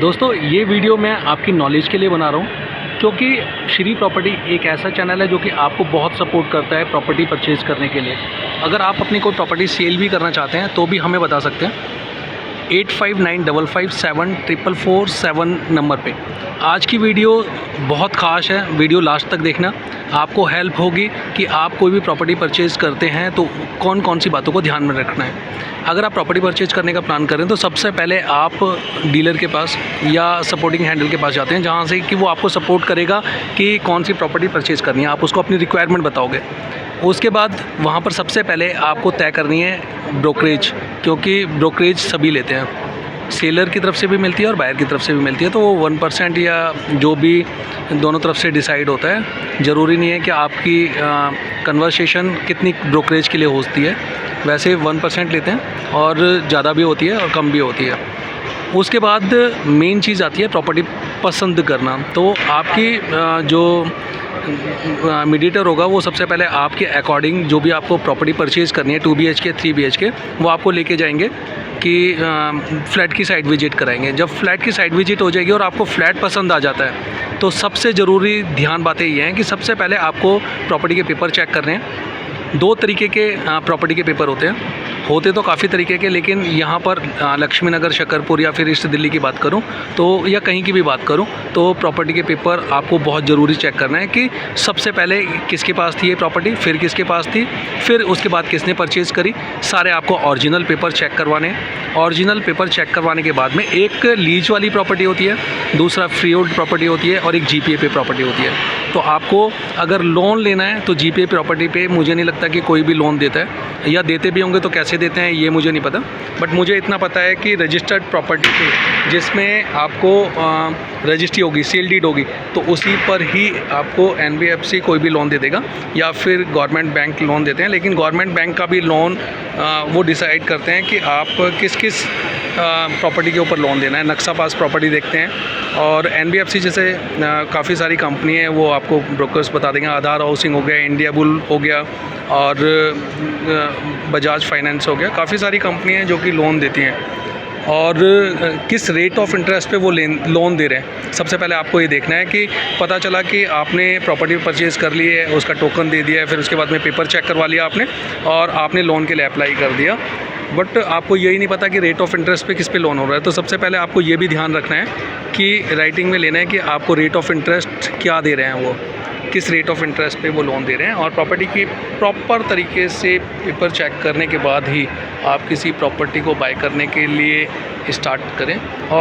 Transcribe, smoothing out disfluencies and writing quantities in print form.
दोस्तों ये वीडियो मैं आपकी नॉलेज के लिए बना रहा हूँ, क्योंकि श्री प्रॉपर्टी एक ऐसा चैनल है जो कि आपको बहुत सपोर्ट करता है प्रॉपर्टी परचेज़ करने के लिए। अगर आप अपनी कोई प्रॉपर्टी सेल भी करना चाहते हैं तो भी हमें बता सकते हैं 8595574447 नंबर पे। आज की वीडियो बहुत ख़ास है, वीडियो लास्ट तक देखना, आपको हेल्प होगी कि आप कोई भी प्रॉपर्टी परचेज़ करते हैं तो कौन कौन सी बातों को ध्यान में रखना है। अगर आप प्रॉपर्टी परचेज़ करने का प्लान करें तो सबसे पहले आप डीलर के पास या सपोर्टिंग हैंडल के पास जाते हैं, जहाँ से कि वो आपको सपोर्ट करेगा कि कौन सी प्रॉपर्टी परचेज़ करनी है। आप उसको अपनी रिक्वायरमेंट बताओगे, उसके बाद वहाँ पर सबसे पहले आपको तय करनी है ब्रोकरेज, क्योंकि ब्रोकरेज सभी लेते हैं, सेलर की तरफ से भी मिलती है और बायर की तरफ से भी मिलती है। तो वो 1% या जो भी दोनों तरफ से डिसाइड होता है। ज़रूरी नहीं है कि आपकी कन्वर्सेशन कितनी ब्रोकरेज के लिए होती है, वैसे 1% लेते हैं और ज़्यादा भी होती है और कम भी होती है। उसके बाद मेन चीज़ आती है प्रॉपर्टी पसंद करना। तो आपकी जो मीडिएटर होगा वो सबसे पहले आपके अकॉर्डिंग जो भी आपको प्रॉपर्टी परचेज़ करनी है 2 BHK 3 BHK, वो आपको लेके जाएंगे कि फ्लैट की साइट विजिट कराएंगे। जब फ्लैट की साइट विजिट हो जाएगी और आपको फ्लैट पसंद आ जाता है तो सबसे ज़रूरी ध्यान बातें ये हैं कि सबसे पहले आपको प्रॉपर्टी के पेपर चेक करने हैं। 2 तरीके के प्रॉपर्टी के पेपर होते तो काफ़ी तरीके के, लेकिन यहाँ पर लक्ष्मी नगर, शकरपुर या फिर ईस्ट दिल्ली की बात करूँ तो या कहीं की भी बात करूँ तो प्रॉपर्टी के पेपर आपको बहुत ज़रूरी चेक करना है कि सबसे पहले किसके पास थी ये प्रॉपर्टी, फिर किसके पास थी, फिर उसके बाद किसने परचेज़ करी। सारे आपको ओरिजिनल पेपर चेक करवाने हैं। ओरिजिनल पेपर चेक करवाने के बाद में एक लीज वाली प्रॉपर्टी होती है, दूसरा फ्री होल्ड प्रॉपर्टी होती है और एक GPA पे प्रॉपर्टी होती है। तो आपको अगर लोन लेना है तो GPA प्रॉपर्टी पे मुझे नहीं लगता कि कोई भी लोन देता है, या देते भी होंगे तो कैसे देते हैं ये मुझे नहीं पता, बट मुझे इतना पता है कि रजिस्टर्ड प्रॉपर्टी पे जिसमें आपको रजिस्ट्री होगी, सेल डीड होगी, तो उसी पर ही आपको NBFC कोई भी लोन दे देगा या फिर गवर्नमेंट बैंक लोन देते हैं। लेकिन गवर्नमेंट बैंक का भी लोन वो डिसाइड करते हैं कि आप किस किस प्रॉपर्टी के ऊपर लोन देना है। नक्शा पास प्रॉपर्टी देखते हैं और NBFC जैसे काफ़ी सारी कंपनी है वो आपको ब्रोकर्स बता देंगे। आधार हाउसिंग हो गया, इंडिया बुल हो गया और बजाज फाइनेंस हो गया, काफ़ी सारी कंपनी हैं जो कि लोन देती हैं। और किस रेट ऑफ इंटरेस्ट पे वो लोन दे रहे हैं, सबसे पहले आपको ये देखना है कि पता चला कि आपने प्रॉपर्टी परचेज़ कर ली है, उसका टोकन दे दिया है, फिर उसके बाद में पेपर चेक करवा लिया आपने और आपने लोन के लिए अप्लाई कर दिया, बट आपको यही नहीं पता कि रेट ऑफ इंटरेस्ट पे किस पे लोन हो रहा है। तो सबसे पहले आपको ये भी ध्यान रखना है कि राइटिंग में लेना है कि आपको रेट ऑफ इंटरेस्ट क्या दे रहे हैं, वो किस रेट ऑफ इंटरेस्ट पे वो लोन दे रहे हैं। और प्रॉपर्टी की प्रॉपर तरीके से पेपर चेक करने के बाद ही आप किसी प्रॉपर्टी को बाय करने के लिए स्टार्ट करें। और